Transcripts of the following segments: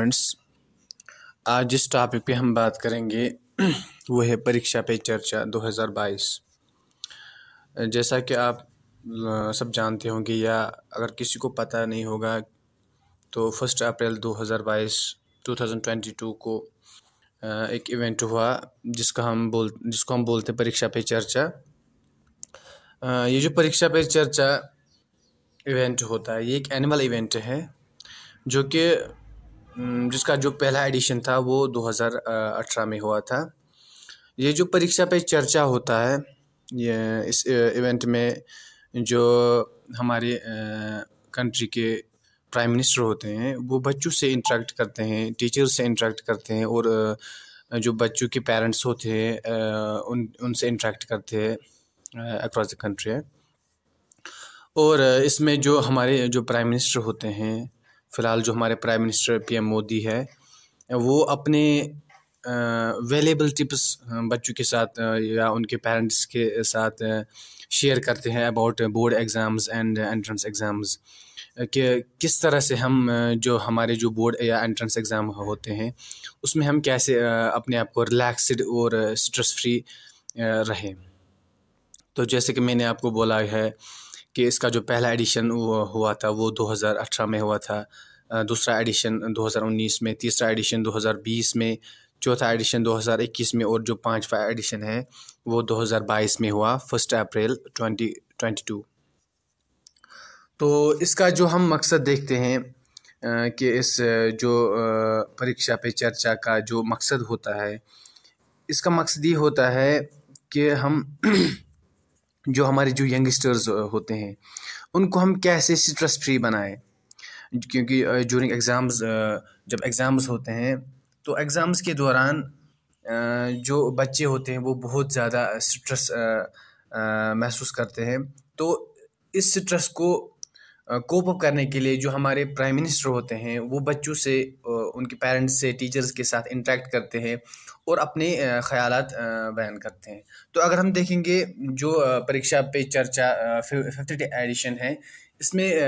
Friends, आज जिस topic पे हम बात करेंगे वो है परीक्षा पे चर्चा 2022। जैसा कि आप सब जानते होंगे या अगर किसी को पता नहीं होगा तो 1 अप्रैल 2022 को एक इवेंट हुआ जिसको हम बोलते हैं परीक्षा पे चर्चा। ये जो परीक्षा पे चर्चा इवेंट होता है ये एक एनुअल इवेंट है जो कि जिसका जो पहला एडिशन था वो 2018 में हुआ था। ये जो परीक्षा पे चर्चा होता है ये इस इवेंट में जो हमारे कंट्री के प्राइम मिनिस्टर होते हैं वो बच्चों से इंटरेक्ट करते हैं, टीचर्स से इंटरेक्ट करते हैं और जो बच्चों के पेरेंट्स होते हैं उनसे इंटरेक्ट करते हैं अक्रॉस द कंट्री। और इसमें जो हमारे जो प्राइम मिनिस्टर होते हैं, फ़िलहाल जो हमारे प्राइम मिनिस्टर पीएम मोदी है, वो अपने वैल्यूएबल टिप्स बच्चों के साथ या उनके पेरेंट्स के साथ शेयर करते हैं about board exams and entrance exams कि किस तरह से हम जो हमारे जो बोर्ड या एंट्रेंस एग्ज़ाम होते हैं उसमें हम कैसे अपने आप को रिलैक्सड और स्ट्रेस फ्री रहें। तो जैसे कि मैंने आपको बोला है कि इसका जो पहला एडिशन हुआ था वो 2018 में हुआ था, दूसरा एडिशन 2019 में, तीसरा एडिशन 2020 में, चौथा एडिशन 2021 में और जो पांचवा एडिशन है वो 2022 में हुआ 1 अप्रैल 2022। तो इसका जो हम मकसद देखते हैं कि इस जो परीक्षा पे चर्चा का जो मकसद होता है, इसका मकसद ये होता है कि हम जो हमारे जो यंगस्टर्स होते हैं उनको हम कैसे स्ट्रेस फ्री बनाएं, क्योंकि ड्यूरिंग एग्ज़ाम्स जब एग्ज़ाम्स होते हैं तो एग्ज़ाम्स के दौरान जो बच्चे होते हैं वो बहुत ज़्यादा स्ट्रेस महसूस करते हैं। तो इस स्ट्रेस को कोप अप करने के लिए जो हमारे प्राइम मिनिस्टर होते हैं वो बच्चों से, उनके पेरेंट्स से, टीचर्स के साथ इंटरेक्ट करते हैं और अपने ख़यालात बयान करते हैं। तो अगर हम देखेंगे जो परीक्षा पे चर्चा 50th एडिशन है, इसमें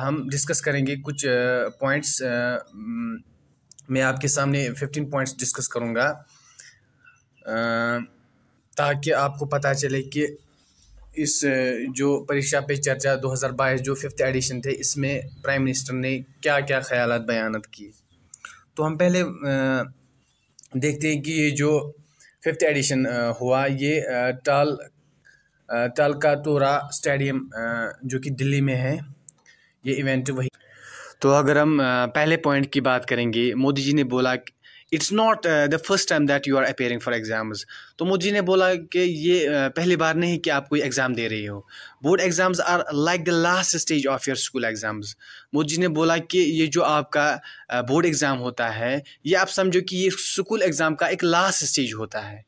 हम डिस्कस करेंगे कुछ पॉइंट्स। मैं आपके सामने 15 पॉइंट्स डिस्कस करूँगा ताकि आपको पता चले कि इस जो परीक्षा पे चर्चा 2022 जो 5th एडिशन थे इसमें प्राइम मिनिस्टर ने क्या क्या ख़यालात बयानत किए। तो हम पहले देखते हैं कि ये जो 5th एडिशन हुआ ये तालकटोरा स्टेडियम जो कि दिल्ली में है, ये इवेंट वही। तो अगर हम पहले पॉइंट की बात करेंगे, मोदी जी ने बोला it's not the first time that you are appearing for exams. तो मोदी जी ने बोला कि ये पहली बार नहीं कि आप कोई एग्ज़ाम दे रही हो। Board exams are like the last stage of your school exams. Modi ji ने बोला कि ये जो आपका बोर्ड एग्ज़ाम होता है ये आप समझो कि ये स्कूल एग्ज़ाम का एक लास्ट स्टेज होता है।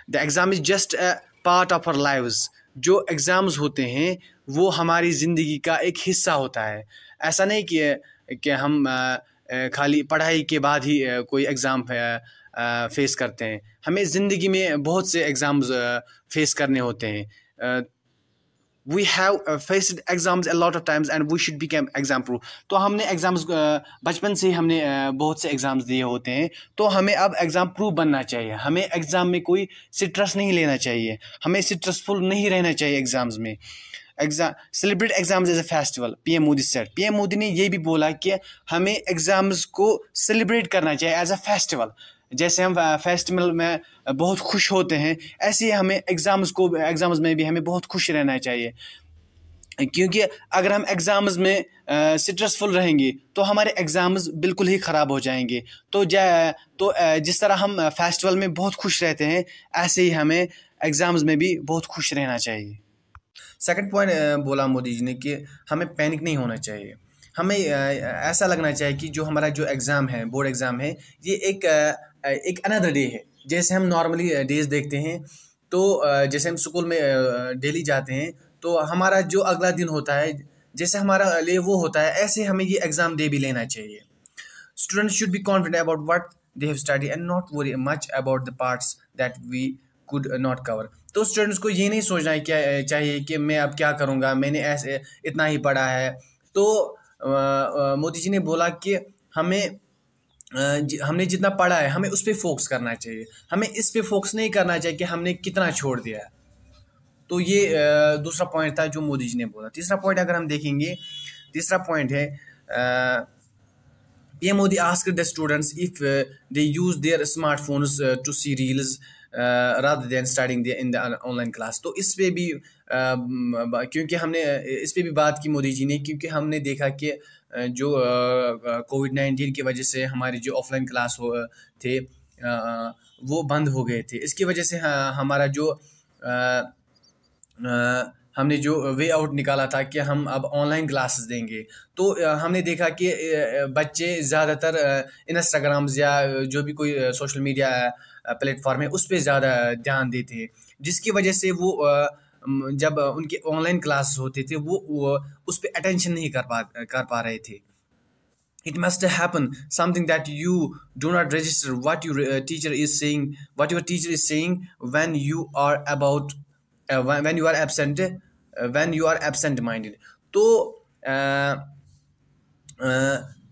The exam is just a part of our lives. जो एग्ज़ाम्स होते हैं वो हमारी ज़िंदगी का एक हिस्सा होता है। ऐसा नहीं कि हम खाली पढ़ाई के बाद ही कोई एग्ज़ाम फेस करते हैं। हमें ज़िंदगी में बहुत से एग्ज़ाम्स फेस करने होते हैं। We have faced exams a lot of times and we should become exam proof. तो हमने एग्ज़ाम्स बचपन से ही हमने बहुत से एग्ज़ाम्स दिए होते हैं, तो हमें अब एग्ज़ाम प्रूफ बनना चाहिए। हमें एग्ज़ाम में कोई स्ट्रेस नहीं लेना चाहिए, हमें स्ट्रेसफुल नहीं रहना चाहिए एग्ज़ाम्स में। Celebrate exams as a festival, PM Modi said. PM Modi ने ये भी बोला कि हमें एग्ज़ाम्स को सेलिब्रेट करना चाहिए एज अ फेस्टिवल। जैसे हम फेस्टिवल में बहुत खुश होते हैं, ऐसे ही हमें एग्ज़ाम्स में भी हमें बहुत खुश रहना चाहिए, क्योंकि अगर हम एग्ज़ाम्स में स्ट्रेसफुल रहेंगे तो हमारे एग्ज़ाम्स बिल्कुल ही ख़राब हो जाएंगे। तो जिस तरह हम फेस्टिवल में बहुत खुश रहते हैं ऐसे ही हमें एग्ज़ाम्स में भी बहुत खुश रहना चाहिए। सेकंड पॉइंट बोला मोदी जी ने कि हमें पैनिक नहीं होना चाहिए। हमें ऐसा लगना चाहिए कि जो हमारा जो एग्ज़ाम है, बोर्ड एग्ज़ाम है, ये एक अनदर डे है। जैसे हम नॉर्मली डेज़ देखते हैं तो जैसे हम स्कूल में डेली जाते हैं तो हमारा जो अगला दिन होता है जैसे हमारा लिए वो होता है, ऐसे हमें ये एग्ज़ाम डे भी लेना चाहिए। Students should be confident about what they have study and not worry much about the parts that we could not cover. तो स्टूडेंट्स को ये नहीं सोचना है क्या चाहिए कि मैं अब क्या करूँगा, मैंने ऐसे इतना ही पढ़ा है। तो मोदी जी ने बोला कि हमें हमने जितना पढ़ा है हमें उस पर फोकस करना चाहिए, हमें इस पे फोकस नहीं करना चाहिए कि हमने कितना छोड़ दिया है। तो ये दूसरा पॉइंट था जो मोदी जी ने बोला। तीसरा पॉइंट अगर हम देखेंगे, तीसरा पॉइंट है PM Modi asked the students if they use their smartphones to see reels rather than studying in the online class। तो इस पे भी क्योंकि हमने इस पे भी बात की मोदी जी ने, क्योंकि हमने देखा कि जो कोविड-19 की वजह से हमारी जो ऑफलाइन क्लास थे वो बंद हो गए थे। इसकी वजह से हमारा जो हमने जो वे आउट निकाला था कि हम अब ऑनलाइन क्लासेस देंगे। तो हमने देखा कि बच्चे ज़्यादातर इंस्टाग्राम्स या जो भी कोई सोशल मीडिया प्लेटफॉर्म है उस पे ज़्यादा ध्यान देते हैं, जिसकी वजह से वो जब उनके ऑनलाइन क्लास होते थे वो उस पे अटेंशन नहीं कर पा रहे थे। It must happen something that you do not register what your teacher is saying, what your teacher is saying when you are about when you are absent, when you are absent minded। तो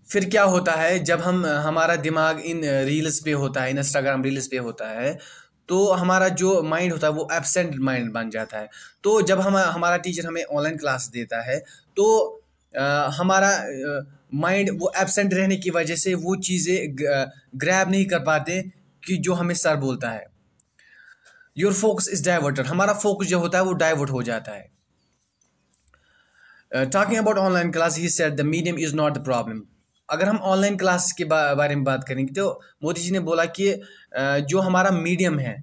फिर क्या होता है जब हमारा दिमाग इन reels पे होता है, इंस्टाग्राम रील्स पे होता है, तो हमारा जो माइंड होता है वो एब्सेंट माइंड बन जाता है। तो जब हमारा टीचर हमें ऑनलाइन क्लास देता है तो हमारा माइंड वो एब्सेंट रहने की वजह से वो चीज़ें ग्रैब नहीं कर पाते कि जो हमें सर बोलता है। योर फोकस इज डाइवर्टेड, हमारा फोकस जो होता है वो डाइवर्ट हो जाता है। Talking about online class he said the medium is not the problem. अगर हम ऑनलाइन क्लास के बारे में बात करेंगे तो मोदी जी ने बोला कि जो हमारा मीडियम है,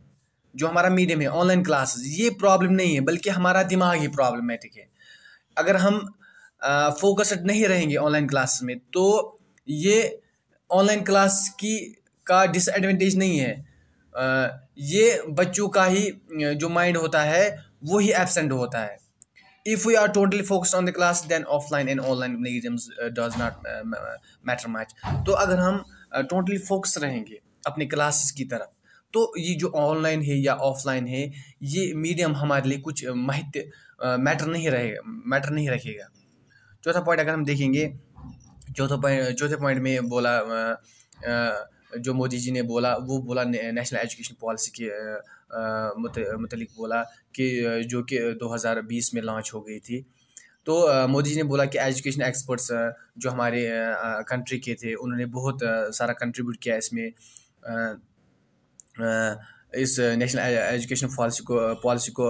जो हमारा मीडियम है ऑनलाइन क्लासेस, ये प्रॉब्लम नहीं है बल्कि हमारा दिमाग ही प्रॉब्लमेटिक है। अगर हम फोकस्ड नहीं रहेंगे ऑनलाइन क्लास में तो ये ऑनलाइन क्लास का डिसएडवांटेज नहीं है, ये बच्चों का ही जो माइंड होता है वो ही एब्सेंट होता है। If we are totally focused on the class then offline and online mediums does not matter much। तो अगर हम टोटली फोकस रहेंगे अपने क्लासेस की तरफ तो ये जो ऑनलाइन है या ऑफलाइन है ये मीडियम हमारे लिए कुछ मैटर नहीं रखेगा। चौथा पॉइंट अगर हम देखेंगे, चौथे पॉइंट में बोला जो मोदी जी ने बोला वो बोला नेशनल एजुकेशन पॉलिसी के मुतलिक बोला कि जो कि 2020 में लॉन्च हो गई थी। तो मोदी जी ने बोला कि एजुकेशन एक्सपर्ट्स जो हमारे कंट्री के थे उन्होंने बहुत सारा कंट्रीब्यूट किया इसमें, इस नेशनल एजुकेशन पॉलिसी को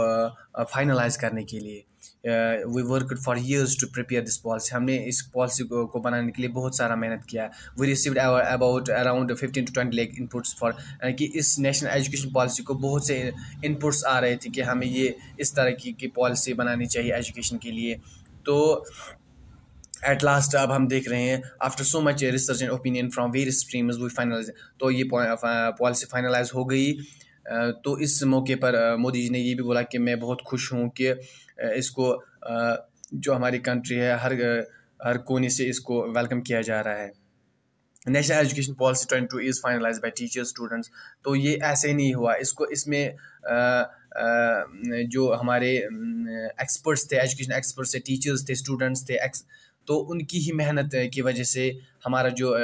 फाइनलाइज करने के लिए। We worked for years to prepare this policy, हमने इस पॉलिसी को बनाने के लिए बहुत सारा मेहनत किया। We received about around 15 to 20 lakh inputs for, यानी कि इस नेशनल एजुकेशन पॉलिसी को बहुत से इनपुट्स आ रहे थे कि हमें ये इस तरह की पॉलिसी बनानी चाहिए एजुकेशन के लिए। तो एट लास्ट अब हम देख रहे हैं after so much research and opinion from various streams we finalise, तो ये पॉलिसी फाइनलाइज हो गई। तो इस मौके पर मोदी जी ने ये भी बोला कि मैं बहुत खुश हूँ कि इसको जो हमारी कंट्री है हर कोने से इसको वेलकम किया जा रहा है। National education policy 22 is finalise by teachers students. तो ये ऐसे ही नहीं हुआ, इसमें जो हमारे एक्सपर्ट्स थे, एजुकेशन एक्सपर्ट्स थे, टीचर्स थे, स्टूडेंट्स थे, तो उनकी ही मेहनत की वजह से हमारा जो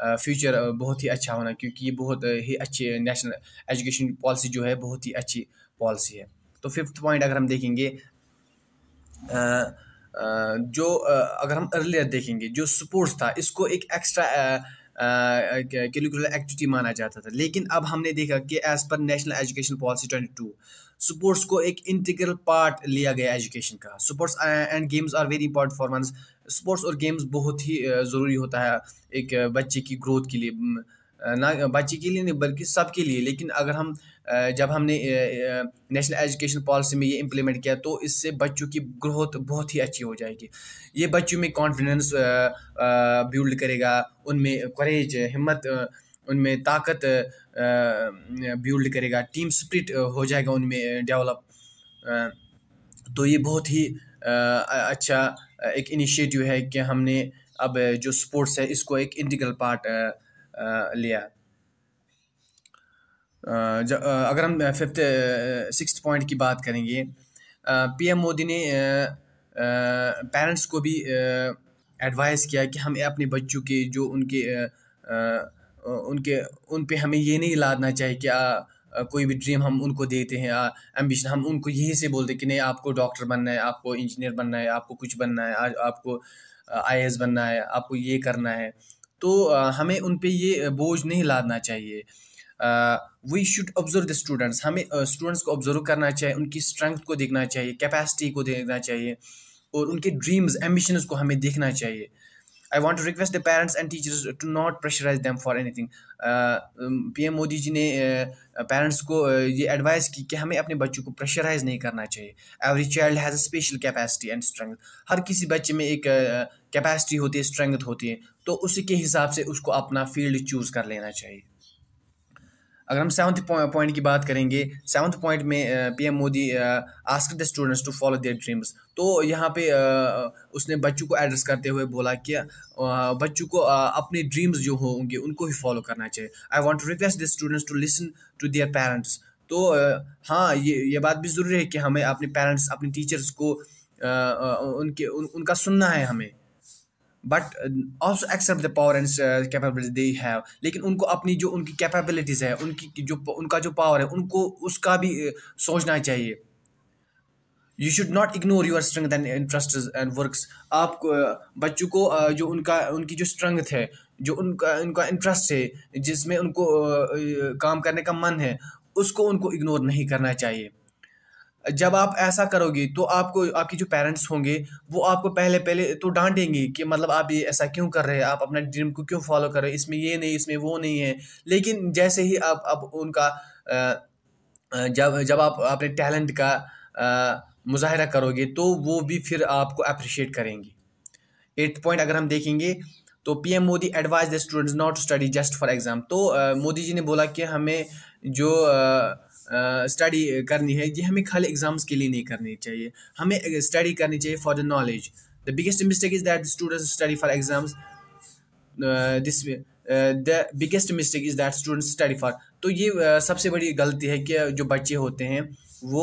फ्यूचर बहुत ही अच्छा होना, क्योंकि ये बहुत ही अच्छी नेशनल एजुकेशन पॉलिसी जो है बहुत ही अच्छी पॉलिसी है। तो फिफ्थ पॉइंट अगर हम देखेंगे, अगर हम अर्लियर देखेंगे जो स्पोर्ट्स था इसको एक एक्स्ट्रा करिकुलर एक्टिविटी माना जाता था, लेकिन अब हमने देखा कि as per national education policy 22 sports को एक इंटीग्रल पार्ट लिया गया एजुकेशन का। Sports and games are very important for once, sports और गेम्स बहुत ही ज़रूरी होता है एक बच्चे की ग्रोथ के लिए, ना बच्चे के लिए नहीं बल्कि सबके लिए। लेकिन अगर हम जब हमने नेशनल एजुकेशन पॉलिसी में ये इम्प्लीमेंट किया तो इससे बच्चों की ग्रोथ बहुत ही अच्छी हो जाएगी। ये बच्चों में कॉन्फिडेंस बिल्ड करेगा, उनमें करेज, हिम्मत, उनमें ताकत बिल्ड करेगा, टीम स्पिरिट हो जाएगा उनमें डेवलप। तो ये बहुत ही अच्छा एक इनिशिएटिव है कि हमने अब जो स्पोर्ट्स है इसको एक इंटीग्रल पार्ट लिया। अगर हम सिक्स्थ पॉइंट की बात करेंगे, PM मोदी ने पेरेंट्स को भी एडवाइस किया कि हमें अपने बच्चों के जो उनके उन पे हमें ये नहीं लादना चाहिए कि कोई भी ड्रीम हम उनको देते हैं, एम्बिशन हम उनको यही से बोलते हैं कि नहीं आपको डॉक्टर बनना है, आपको इंजीनियर बनना है, आपको कुछ बनना है, आज आपको आईएएस बनना है, आपको ये करना है। तो हमें उन पे ये बोझ नहीं लादना चाहिए। We should observe the students, हमें स्टूडेंट्स को ऑब्जर्व करना चाहिए, उनकी स्ट्रेंथ को देखना चाहिए, कैपेसिटी को देखना चाहिए, और उनके ड्रीम्स एम्बिशंस को हमें देखना चाहिए। I want to request the parents and teachers to not pressurise them for anything. PM Modi ji ने पेरेंट्स को ये एडवाइस की कि हमें अपने बच्चों को प्रेशराइज नहीं करना चाहिए। Every child has a special capacity and strength, हर किसी बच्चे में एक कैपेसिटी होती है, स्ट्रेंथ होती है, तो उसी के हिसाब से उसको अपना फील्ड चूज़ कर लेना चाहिए। अगर हम सेवन्थ पॉइंट की बात करेंगे, सेवन्थ पॉइंट में PM Modi asked the students to follow their dreams. तो यहाँ पे उसने बच्चों को एड्रेस करते हुए बोला कि बच्चों को अपने ड्रीम्स जो होंगे उनको ही फॉलो करना चाहिए। I want to request the students to listen to their parents. तो हाँ, ये बात भी ज़रूरी है कि हमें अपने पेरेंट्स, अपने टीचर्स को उनका सुनना है हमें, but also accept the power and capability they have. लेकिन उनको अपनी जो उनकी कैपेबिलिटीज़ है, उनका जो पावर है, उनको उसका भी सोचना चाहिए। You should not ignore your strength and interest and works. आप बच्चों को जो उनकी जो स्ट्रेंथ है, जो उनका इंटरेस्ट है, जिसमें उनको काम करने का मन है, उसको उनको इग्नोर नहीं करना चाहिए। जब आप ऐसा करोगे तो आपको आपके जो पेरेंट्स होंगे वो आपको पहले पहले तो डांटेंगे कि मतलब आप ये ऐसा क्यों कर रहे हैं, आप अपना ड्रीम को क्यों फॉलो कर रहे हैं, इसमें ये नहीं, इसमें वो नहीं है। लेकिन जैसे ही आप उनका जब आप अपने टैलेंट का मुजाहिरा करोगे तो वो भी फिर आपको अप्रिशिएट करेंगे। 8th पॉइंट अगर हम देखेंगे तो PM Modi advise the students not to study just for exam. तो मोदी जी ने बोला कि हमें जो स्टडी करनी है ये हमें खाली एग्जाम्स के लिए नहीं करनी चाहिए, हमें स्टडी करनी चाहिए for the knowledge. The biggest mistake is that students study for exams, this the biggest mistake is that students study for. तो ये सबसे बड़ी गलती है कि जो बच्चे होते हैं वो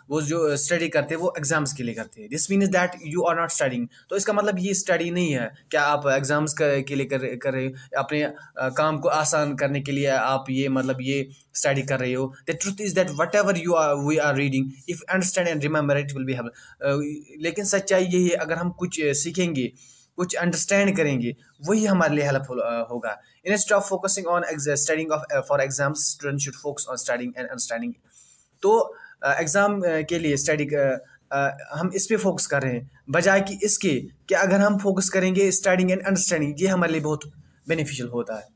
वो जो स्टडी करते हैं वो एग्जाम्स के लिए करते हैं। This means that you are not studying. तो इसका मतलब ये स्टडी नहीं है क्या आप एग्जाम्स के लिए कर रहे हो, अपने काम को आसान करने के लिए आप ये स्टडी कर रहे हो। The truth is that whatever we are reading, if understand and remember it will be help. लेकिन सच्चाई यही है, अगर हम कुछ सीखेंगे, कुछ अंडरस्टैंड करेंगे, वही हमारे लिए हेल्पफुल होगा। Instead of focusing on studying for exams, student should focus on studying and understanding. तो एग्ज़ाम के लिए स्टडी हम इस पे फोकस कर रहे हैं, बजाय कि इसके कि अगर हम फोकस करेंगे स्टडिंग एंड अंडरस्टैंडिंग, ये हमारे लिए बहुत बेनिफिशियल होता है।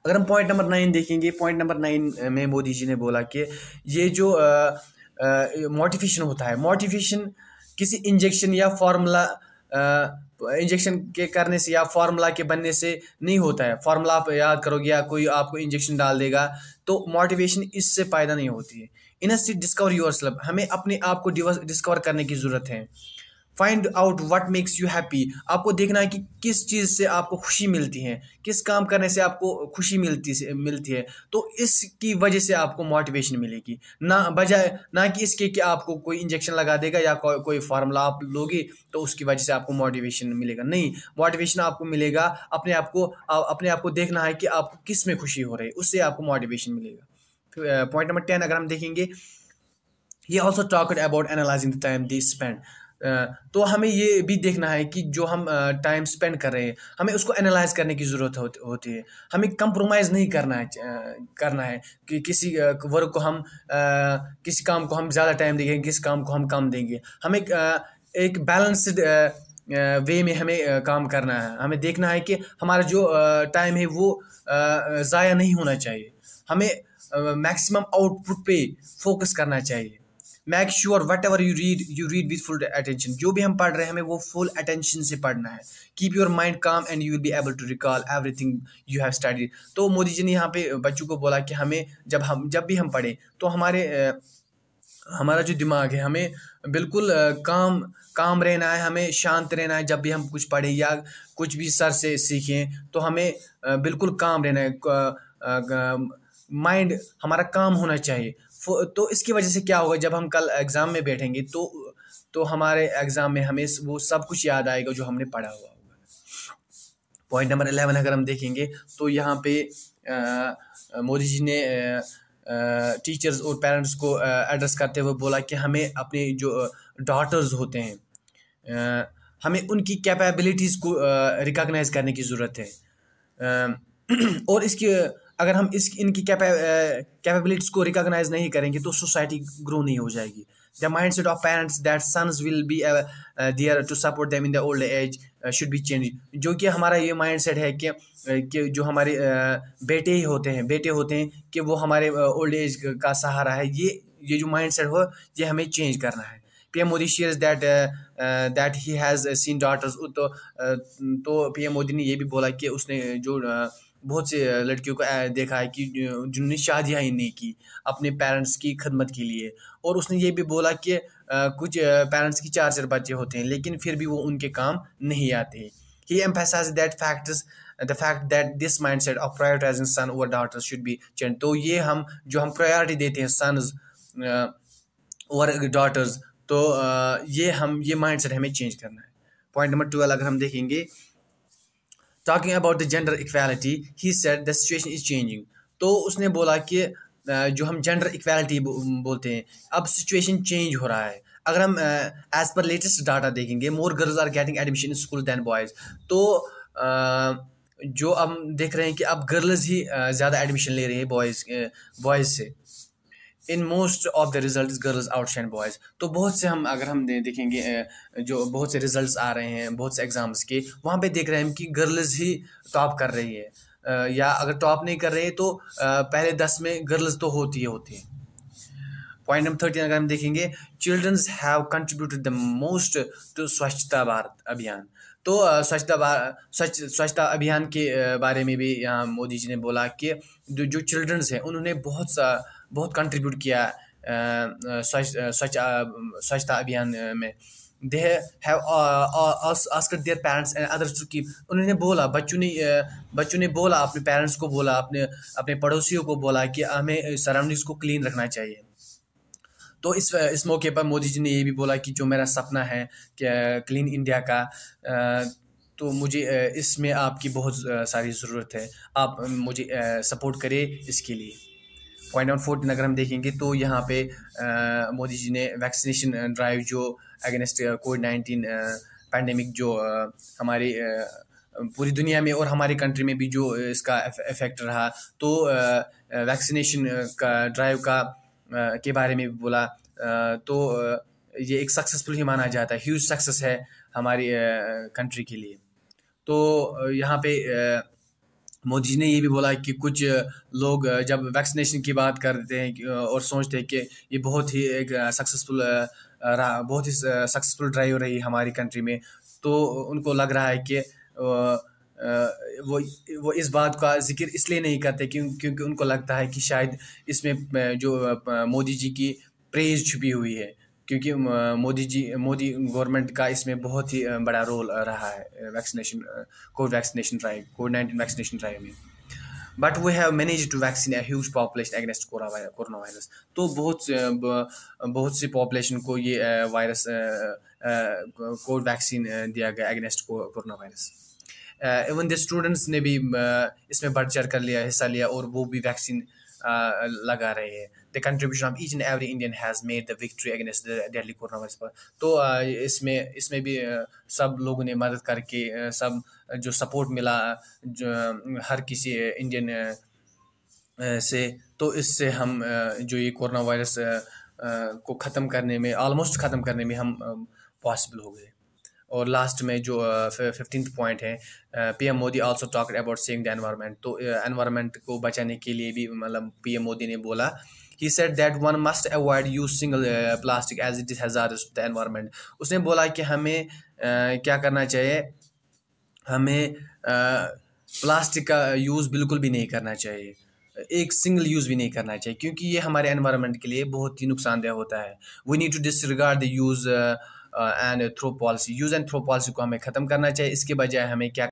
अगर हम पॉइंट नंबर 9 देखेंगे, पॉइंट नंबर 9 में मोदी जी ने बोला कि ये जो मोटिवेशन होता है, मोटिवेशन किसी इंजेक्शन या फार्मूला इंजेक्शन के करने से या फार्मूला के बनने से नहीं होता है। फार्मूला आप याद करोगे या कोई आपको इंजेक्शन डाल देगा, तो मोटिवेशन इससे पैदा नहीं होती है। इंस्टेड डिस्कवर योरसेल्फ, हमें अपने आप को डिस्कवर करने की ज़रूरत है। Find out what makes you happy, आपको देखना है कि किस चीज़ से आपको खुशी मिलती है, किस काम करने से आपको खुशी मिलती है। तो इसकी वजह से आपको मोटिवेशन मिलेगी, ना कि इसके कि आपको कोई इंजेक्शन लगा देगा या कोई फार्मूला आप लोगे तो उसकी वजह से आपको मोटिवेशन मिलेगा। नहीं, मोटिवेशन आपको मिलेगा अपने आप को देखना है कि आपको किस में खुशी हो रही है, उससे आपको मोटिवेशन मिलेगा। पॉइंट नंबर 10 अगर हम देखेंगे, ये also talked about analysing the time they spend. तो हमें ये भी देखना है कि जो हम टाइम स्पेंड कर रहे हैं, हमें उसको एनालाइज करने की ज़रूरत होती है। हमें कंप्रोमाइज़ नहीं करना है कि किसी वर्क को हम किसी काम को हम ज़्यादा टाइम देंगे, किसी काम को हम कम देंगे। हमें एक बैलेंस्ड वे में हमें काम करना है। हमें देखना है कि हमारा जो टाइम है वो ज़ाया नहीं होना चाहिए। हमें मैक्सिमम आउटपुट पे फोकस करना चाहिए। Make sure what ever you read with full attention, जो भी हम पढ़ रहे हैं हमें वो फुल अटेंशन से पढ़ना है। Keep your mind calm and you will be able to recall everything you have studied. तो मोदी जी ने यहाँ पे बच्चों को बोला कि हमें जब भी हम पढ़ें तो हमारा जो दिमाग है हमें बिल्कुल काम रहना है, हमें शांत रहना है। जब भी हम कुछ पढ़ें या कुछ भी सर से सीखें तो हमें बिल्कुल काम रहना है, माइंड हमारा काम होना चाहिए। तो इसकी वजह से क्या होगा, जब हम कल एग्ज़ाम में बैठेंगे तो तो हमारे एग्ज़ाम में हमें वो सब कुछ याद आएगा जो हमने पढ़ा हुआ होगा। पॉइंट नंबर 11 अगर हम देखेंगे तो यहाँ पे मोदी जी ने टीचर्स और पेरेंट्स को एड्रेस करते हुए बोला कि हमें अपने जो डॉटर्स होते हैं हमें उनकी कैपेबिलिटीज़ को रिकॉग्नाइज करने की ज़रूरत है। और इसकी अगर हम इनकी कैपेबिलिटीज़ को रिकॉग्नाइज नहीं करेंगे तो सोसाइटी ग्रो नहीं हो जाएगी। The mindset of parents that sons will be there to support them in the old age should be changed। जो कि हमारा ये माइंडसेट है कि जो हमारे बेटे होते हैं कि वो हमारे ओल्ड एज का सहारा है। ये जो माइंडसेट हो ये हमें चेंज करना है। PM Modi shares that he has seen daughters. तो पीएम मोदी ने ये भी बोला कि उसने जो बहुत से लड़कियों को देखा है कि जिन्होंने शादियाँ ही नहीं की अपने पेरेंट्स की खिदमत के लिए। और उसने ये भी बोला कि कुछ पेरेंट्स की 4 बच्चे होते हैं लेकिन फिर भी वो उनके काम नहीं आते। He emphasized the fact that this mindset of prioritizing son over daughters should be changed। तो ये हम प्रायोरिटी देते हैं sons और daughters, तो ये माइंडसेट हमें चेंज करना है। पॉइंट नंबर 12 अगर हम देखेंगे, talking about the gender equality, he said the situation is changing. तो उसने बोला कि जो हम जेंडर इक्वालिटी बोलते हैं अब सिचुएशन चेंज हो रहा है। अगर हम एज पर लेटेस्ट डाटा देखेंगे, more girls are getting admission in school than boys. तो जो हम देख रहे हैं कि अब गर्ल्स ही ज़्यादा एडमिशन ले रही है बॉयज़ से। In most of the result girls outshine boys. तो बहुत से अगर हम देखेंगे जो बहुत से रिजल्ट्स आ रहे हैं बहुत से एग्जाम्स के, वहाँ पे देख रहे हैं कि गर्ल्स ही टॉप कर रही है, या अगर टॉप नहीं कर रही है तो पहले 10 में गर्ल्स तो होती है। पॉइंट नंबर 13 अगर हम देखेंगे, childrens have contributed the most to Swachhata Bharat अभियान। तो स्वच्छता अभियान के बारे में भी यहाँ मोदी जी ने बोला कि जो चिल्ड्रंस हैं उन्होंने बहुत कंट्रीब्यूट किया स्वच्छता अभियान में। They have asked their parents and others to keep. उन्होंने बोला, बच्चों ने बोला, अपने पेरेंट्स को बोला, अपने पड़ोसियों को बोला कि हमें सराउंडिंग्स को क्लीन रखना चाहिए। तो इस मौके पर मोदी जी ने ये भी बोला कि जो मेरा सपना है कि क्लीन इंडिया का, तो मुझे इसमें आपकी बहुत सारी ज़रूरत है, आप मुझे सपोर्ट करें इसके लिए। पॉइंट नंबर 14 अगर हम देखेंगे तो यहाँ पे मोदी जी ने वैक्सीनेशन ड्राइव जो अगेंस्ट कोविड-19 पैंडेमिक जो हमारी पूरी दुनिया में और हमारी कंट्री में भी जो इसका इफेक्ट रहा, तो वैक्सीनेशन का ड्राइव के बारे में भी बोला। तो ये एक सक्सेसफुल ही माना जाता है, ह्यूज सक्सेस है हमारी कंट्री के लिए। तो यहाँ पे मोदी जी ने ये भी बोला कि कुछ लोग जब वैक्सीनेशन की बात करते हैं और सोचते हैं कि ये बहुत ही एक सक्सेसफुल ड्राइव रही हमारी कंट्री में, तो उनको लग रहा है कि वो इस बात का जिक्र इसलिए नहीं करते क्योंकि उनको लगता है कि शायद इसमें जो मोदी जी की प्रेज छुपी हुई है, क्योंकि मोदी गवर्नमेंट का इसमें बहुत ही बड़ा रोल रहा है कोविड-19 वैक्सीनेशन ड्राइव में। But we have managed to vaccine a huge population against corona virus. तो बहुत सी पॉपुलेशन को ये वायरस कोविड वैक्सीन दिया गया against corona virus. Even the students ने भी इसमें बढ़ चढ़ कर हिस्सा लिया और वो भी वैक्सीन लगा रहे हैं। The contribution of each and every Indian has made the victory against the deadly corona virus पर। तो इसमें भी सब लोगों ने मदद करके सब जो सपोर्ट मिला जो हर किसी इंडियन से, तो इससे हम जो ये कोरोना वायरस को ऑलमोस्ट ख़त्म करने में हम पॉसिबल हो गए। और लास्ट में जो 15th पॉइंट है, PM Modi also talked about saving the environment. तो एनवायरनमेंट को बचाने के लिए भी मतलब पीएम मोदी ने बोला, he said that one must avoid use single plastic as it is hazardous to the environment. उसने बोला कि हमें क्या करना चाहिए, हमें प्लास्टिक का यूज़ बिल्कुल भी नहीं करना चाहिए, एक सिंगल यूज़ भी नहीं करना चाहिए, क्योंकि ये हमारे एनवायरनमेंट के लिए बहुत ही नुकसानदेह होता है। We need to disregard the use and throw policy. Use and throw policy को हमें ख़त्म करना चाहिए। इसके बजाय हमें क्या